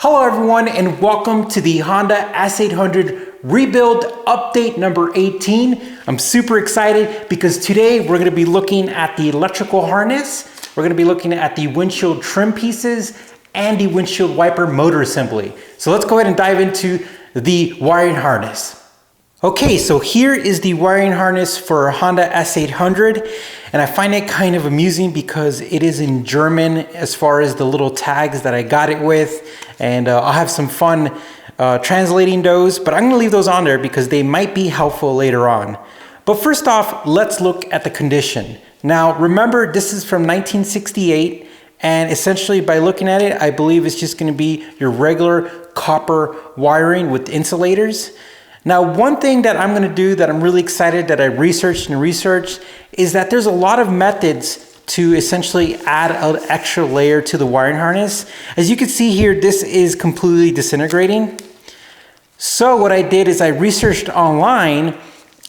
Hello everyone and welcome to the Honda S800 rebuild update number 18. I'm super excited because today we're going to be looking at the electrical harness, we're going to be looking at the windshield trim pieces and the windshield wiper motor assembly. So let's go ahead and dive into the wiring harness. Okay, so here is the wiring harness for Honda S800, and I find it kind of amusing because it is in German as far as the little tags that I got it with, and I'll have some fun translating those, but I'm going to leave those on there because they might be helpful later on. But first off, let's look at the condition. Now remember, this is from 1968, and essentially by looking at it, I believe it's just going to be your regular copper wiring with insulators. Now, one thing that I'm going to do that I'm really excited that I researched is that there's a lot of methods to essentially add an extra layer to the wiring harness. As you can see here, this is completely disintegrating. So what I did is I researched online,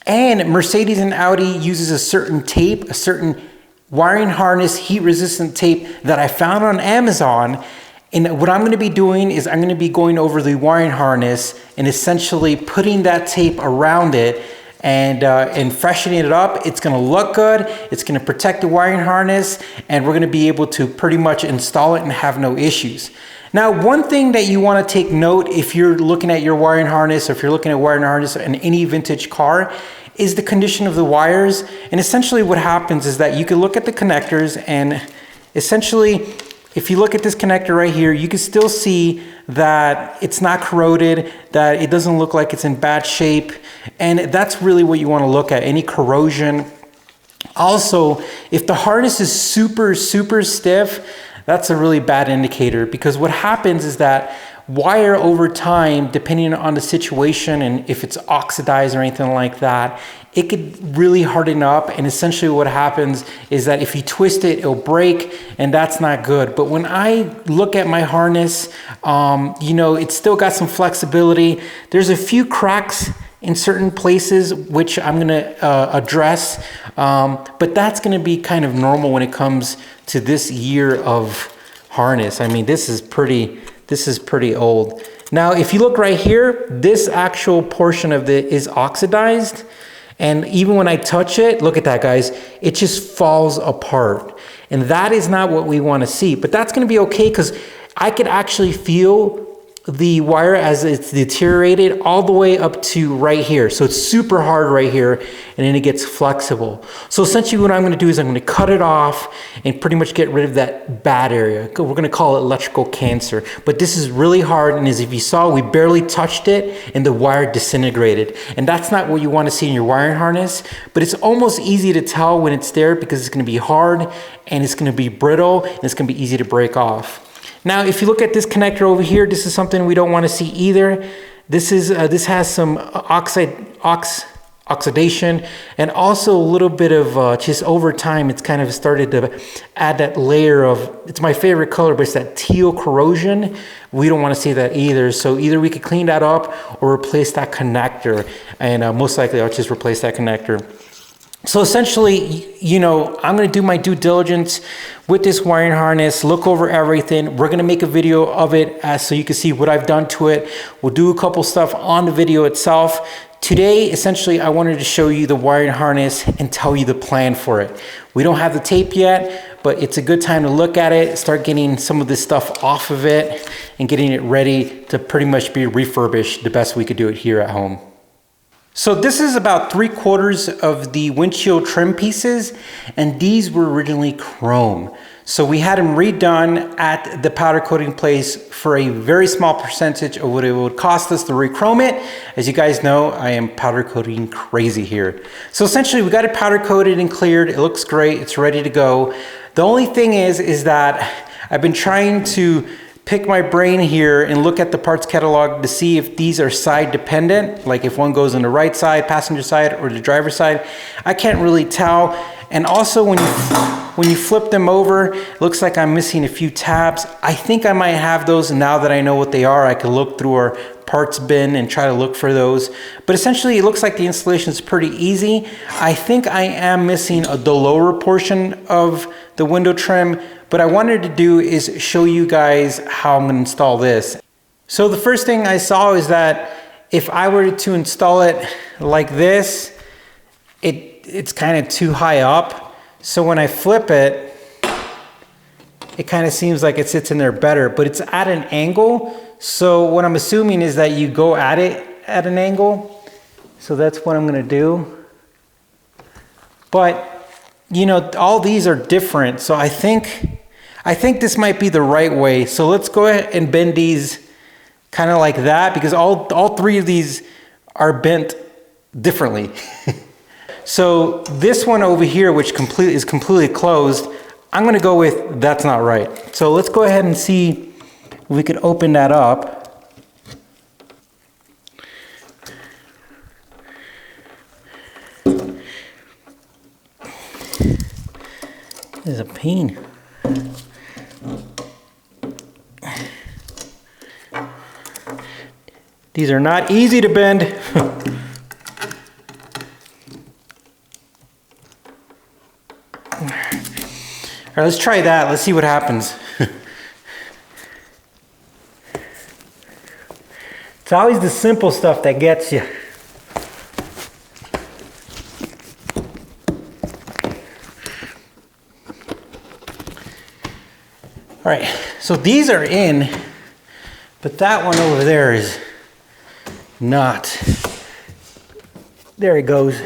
and Mercedes and Audi uses a certain tape, a certain wiring harness heat resistant tape that I found on Amazon. And what I'm going to be doing is I'm going to be going over the wiring harness and essentially putting that tape around it and freshening it up. It's going to look good. It's going to protect the wiring harness, and we're going to be able to pretty much install it and have no issues. Now, one thing that you want to take note if you're looking at your wiring harness, or if you're looking at wiring harness in any vintage car, is the condition of the wires. And essentially what happens is that you can look at the connectors, and essentially if you look at this connector right here, you can still see that it's not corroded, that it doesn't look like it's in bad shape. And that's really what you want to look at, any corrosion. Also, if the harness is super stiff, that's a really bad indicator, because what happens is that wire over time, depending on the situation and if it's oxidized or anything like that, it could really harden up, and essentially what happens is that if you twist it, it'll break, and that's not good. But when I look at my harness, you know, it's still got some flexibility. There's a few cracks in certain places which I'm going to address, but that's going to be kind of normal when it comes to this year of harness. I mean, this is pretty old. Now, if you look right here, this actual portion of it is oxidized. And even when I touch it, look at that, guys, it just falls apart. And that is not what we want to see. But that's going to be okay, because I could actually feel the wire as it's deteriorated all the way up to right here. So it's super hard right here, and then it gets flexible. So essentially what I'm going to do is I'm going to cut it off and pretty much get rid of that bad area. We're going to call it electrical cancer. But this is really hard, and as if you saw, we barely touched it and the wire disintegrated. And that's not what you want to see in your wiring harness, but it's almost easy to tell when it's there because it's going to be hard and it's going to be brittle and it's going to be easy to break off. Now, if you look at this connector over here, this is something we don't want to see either. This has some oxidation, and also a little bit of just over time, it's kind of started to add that layer of, it's my favorite color, but it's that teal corrosion. We don't want to see that either. So either we could clean that up or replace that connector, and most likely I'll just replace that connector. So essentially, you know, I'm going to do my due diligence with this wiring harness, look over everything. We're going to make a video of it so you can see what I've done to it. We'll do a couple stuff on the video itself. Today, essentially, I wanted to show you the wiring harness and tell you the plan for it. We don't have the tape yet, but it's a good time to look at it, start getting some of this stuff off of it, and getting it ready to pretty much be refurbished the best we could do it here at home. So this is about 3/4 of the windshield trim pieces, and these were originally chrome. So we had them redone at the powder coating place for a very small percentage of what it would cost us to re-chrome it. As you guys know, I am powder coating crazy here. So essentially we got it powder coated and cleared. It looks great. It's ready to go. The only thing is that I've been trying to pick my brain here and look at the parts catalog to see if these are side dependent, like if one goes on the right side, passenger side, or the driver's side. I can't really tell. And also when you flip them over, it looks like I'm missing a few tabs. I think I might have those, and now that I know what they are, I can look through our parts bin and try to look for those. But essentially it looks like the installation is pretty easy. I think I am missing the lower portion of the window trim, but I wanted to do is show you guys how I'm going to install this. So the first thing I saw is that if I were to install it like this, it's kind of too high up. So when I flip it, it kind of seems like it sits in there better, but it's at an angle. So what I'm assuming is that you go at it at an angle. So that's what I'm gonna do. But you know, all these are different. So I think this might be the right way. So let's go ahead and bend these kind of like that, because all three of these are bent differently. So this one over here, which is completely closed, I'm gonna go with that's not right. So let's go ahead and see if we could open that up. This is a pain. These are not easy to bend. All right, let's try that. Let's see what happens. It's always the simple stuff that gets you. All right, so these are in, but that one over there is not. There it goes.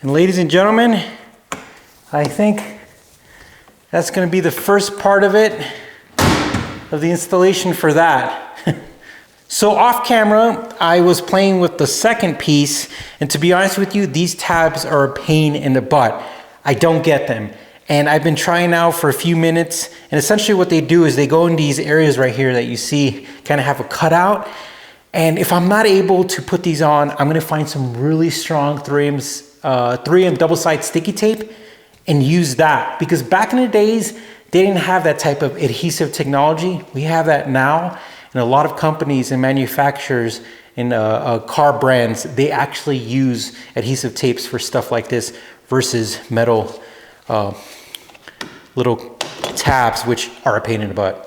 And ladies and gentlemen, I think that's going to be the first part of it, of the installation for that. So off camera, I was playing with the second piece, and to be honest with you, these tabs are a pain in the butt. I don't get them. And I've been trying now for a few minutes, and essentially what they do is they go in these areas right here that you see kind of have a cutout. And if I'm not able to put these on, I'm gonna find some really strong 3M double-sided sticky tape and use that. Because back in the days, they didn't have that type of adhesive technology. We have that now. And a lot of companies and manufacturers and car brands, they actually use adhesive tapes for stuff like this versus metal little tabs, which are a pain in the butt.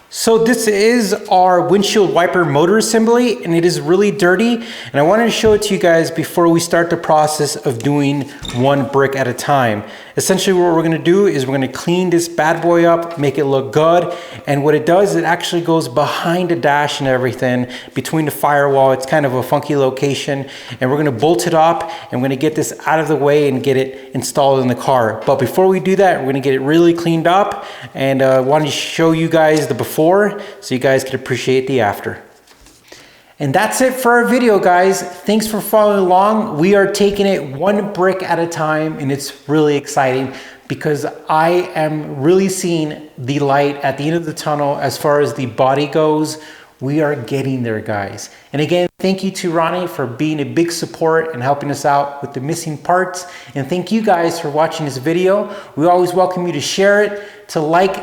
So this is our windshield wiper motor assembly, and it is really dirty. And I wanted to show it to you guys before we start the process of doing one brick at a time. Essentially what we're gonna do is we're gonna clean this bad boy up, make it look good. And what it does, it actually goes behind the dash and everything, between the firewall. It's kind of a funky location. And we're gonna bolt it up, and we're gonna get this out of the way and get it installed in the car. But before we do that, we're gonna get it really cleaned up, and wanted to show you guys the before, so you guys can appreciate the after. And that's it for our video, guys. Thanks for following along. We are taking it one brick at a time, and it's really exciting because I am really seeing the light at the end of the tunnel as far as the body goes. We are getting there, guys. And again, thank you to Ronnie for being a big support and helping us out with the missing parts. And thank you guys for watching this video. We always welcome you to share it, to like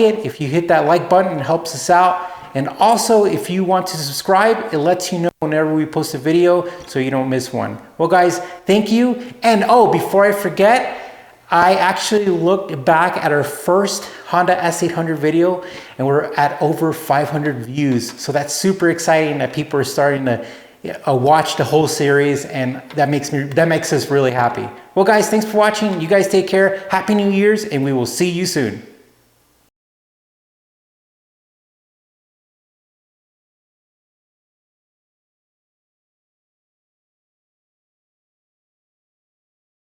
it. If you hit that like button, it helps us out. And also, if you want to subscribe, it lets you know whenever we post a video so you don't miss one. Well, guys, thank you. And oh, before I forget, I actually looked back at our first Honda S800 video, and we're at over 500 views. So that's super exciting that people are starting to watch the whole series, and that makes us really happy. Well, guys, thanks for watching. You guys take care. Happy New Year's, and we will see you soon.